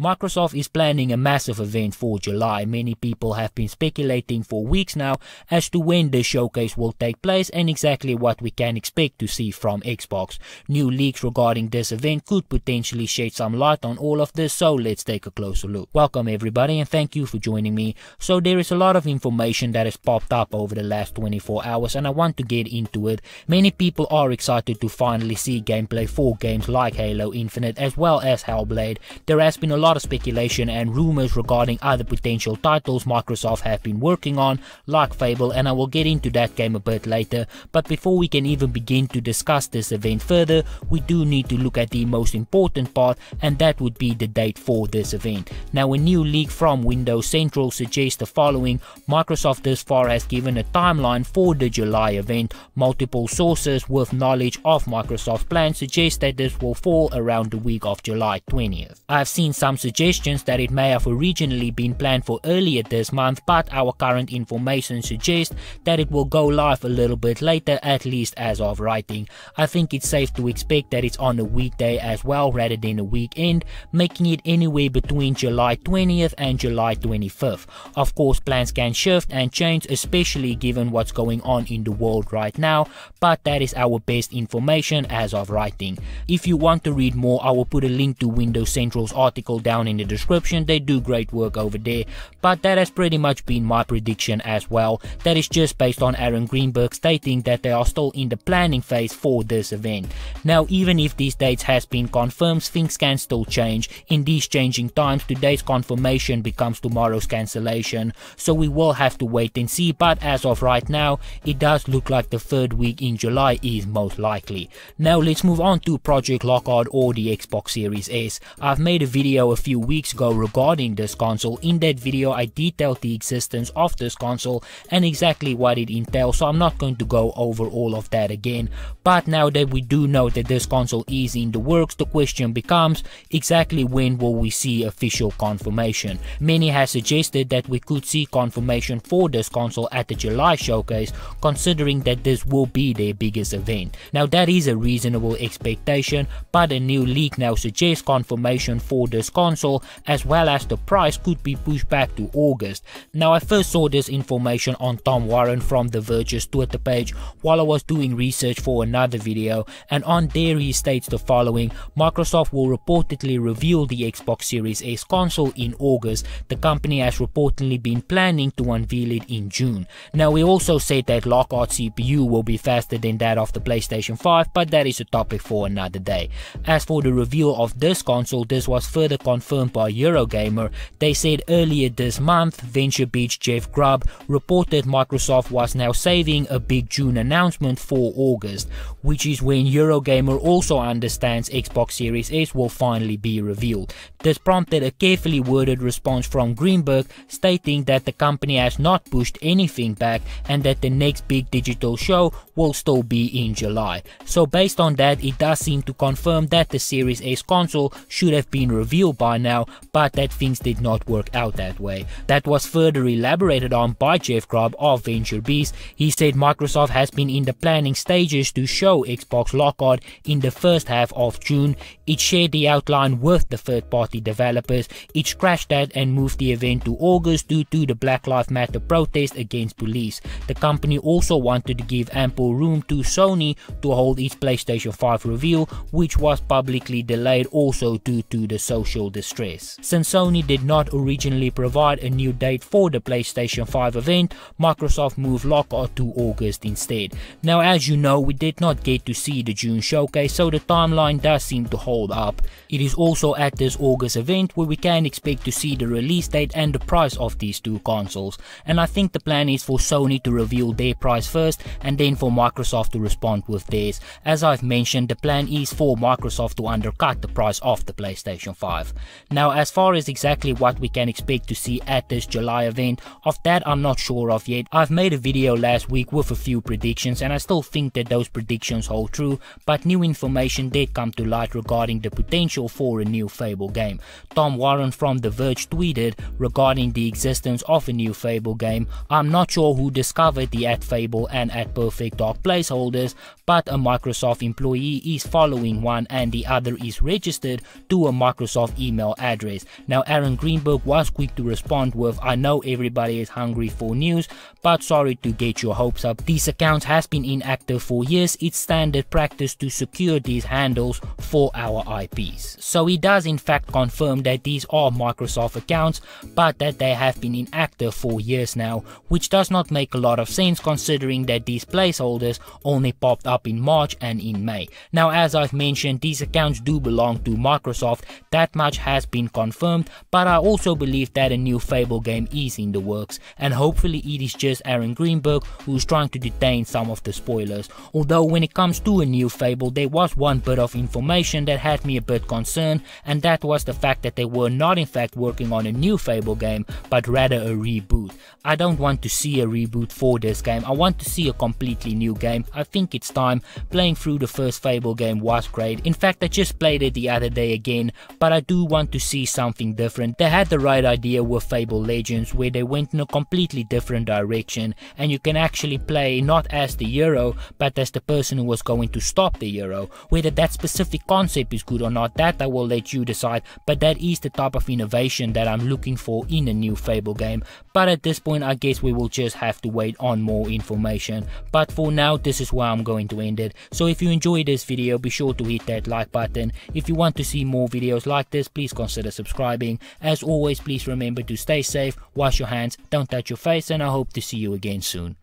Microsoft is planning a massive event for July. Many people have been speculating for weeks now as to when the showcase will take place and exactly what we can expect to see from Xbox. New leaks regarding this event could potentially shed some light on all of this, so let's take a closer look. Welcome everybody and thank you for joining me. So there is a lot of information that has popped up over the last 24 hours and I want to get into it. Many people are excited to finally see gameplay for games like Halo Infinite as well as Hellblade. There has been a lot of speculation and rumors regarding other potential titles Microsoft have been working on, like Fable, and I will get into that game a bit later. But before we can even begin to discuss this event further, we do need to look at the most important part, and that would be the date for this event. Now, a new leak from Windows Central suggests the following. Microsoft thus far has given a timeline for the July event. Multiple sources with knowledge of Microsoft's plan suggest that this will fall around the week of July 20th. I've seen some suggestions that it may have originally been planned for earlier this month, but our current information suggests that it will go live a little bit later, at least as of writing. I think it's safe to expect that it's on a weekday as well rather than a weekend, making it anywhere between July 20th and July 25th. Of course, plans can shift and change, especially given what's going on in the world right now, but that is our best information as of writing. If you want to read more, I will put a link to Windows Central's article down in the description. They do great work over there, but that has pretty much been my prediction as well. That is just based on Aaron Greenberg stating that they are still in the planning phase for this event. Now, even if these dates has been confirmed, things can still change. In these changing times, today's confirmation becomes tomorrow's cancellation, so we will have to wait and see, but as of right now, it does look like the third week in July is most likely. Now let's move on to Project Lockout or the Xbox Series S. I've made a video a few weeks ago regarding this console. In that video I detailed the existence of this console and exactly what it entails, so I'm not going to go over all of that again. But now that we do know that this console is in the works, the question becomes exactly when will we see official confirmation. Many have suggested that we could see confirmation for this console at the July showcase, considering that this will be their biggest event. Now that is a reasonable expectation, but a new leak now suggests confirmation for this console as well as the price could be pushed back to August. Now I first saw this information on Tom Warren from The Verge's Twitter page while I was doing research for another video, and on there he states the following. Microsoft will reportedly reveal the Xbox Series S console in August. The company has reportedly been planning to unveil it in June. Now he also said that Lockout CPU will be faster than that of the PlayStation 5, but that is a topic for another day. As for the reveal of this console, this was further confirmed by Eurogamer. They said earlier this month, VentureBeat's Jeff Grubb reported Microsoft was now saving a big June announcement for August, which is when Eurogamer also understands Xbox Series S will finally be revealed. This prompted a carefully worded response from Greenberg stating that the company has not pushed anything back and that the next big digital show will still be in July. So based on that, it does seem to confirm that the Series S console should have been revealed by now, but that things did not work out that way. That was further elaborated on by Jeff Grubb of VentureBeat. He said Microsoft has been in the planning stages to show Xbox Lockout in the first half of June. It shared the outline with the third-party developers. It scratched that and moved the event to August due to the Black Lives Matter protest against police. The company also wanted to give ample room to Sony to hold its PlayStation 5 reveal, which was publicly delayed also due to the social distress. Since Sony did not originally provide a new date for the PlayStation 5 event, Microsoft moved Lockout to August instead. Now, as you know, we did not get to see the June showcase, so the timeline does seem to hold up. It is also at this August event where we can expect to see the release date and the price of these two consoles, and I think the plan is for Sony to reveal their price first and then for Microsoft to respond with theirs. As I've mentioned, the plan is for Microsoft to undercut the price of the PlayStation 5. Now, as far as exactly what we can expect to see at this July event, of that I'm not sure of yet. I've made a video last week with a few predictions and I still think that those predictions hold true, but new information did come to light regarding regarding the potential for a new Fable game. Tom Warren from The Verge tweeted regarding the existence of a new Fable game, "I'm not sure who discovered the @Fable and @PerfectDark placeholders, but a Microsoft employee is following one and the other is registered to a Microsoft email address." Now Aaron Greenberg was quick to respond with, "I know everybody is hungry for news, but sorry to get your hopes up. These accounts has been inactive for years. It's standard practice to secure these handles for our IPs." So he does in fact confirm that these are Microsoft accounts, but that they have been inactive for years now, which does not make a lot of sense considering that these placeholders only popped up in March and in May. Now as I've mentioned, these accounts do belong to Microsoft, that much has been confirmed, but I also believe that a new Fable game is in the works, and hopefully it is just Aaron Greenberg who's trying to detain some of the spoilers. Although when it comes to a new Fable, there was one bit of information that had me a bit concerned, and that was the fact that they were not in fact working on a new Fable game, but rather a reboot. I don't want to see a reboot for this game, I want to see a completely new game. I think it's time. Playing through the first Fable game was great. In fact, I just played it the other day again, but I do want to see something different. They had the right idea with Fable Legends, where they went in a completely different direction, and you can actually play not as the hero, but as the person who was going to stop the hero. Whether that specific concept is good or not, that I will let you decide, but that is the type of innovation that I'm looking for in a new Fable game. But at this point, I guess we will just have to wait on more information. But for now, this is where I'm going to end it. So if you enjoyed this video, be sure to hit that like button. If you want to see more videos like this, please consider subscribing. As always, please remember to stay safe, wash your hands, don't touch your face, and I hope to see you again soon.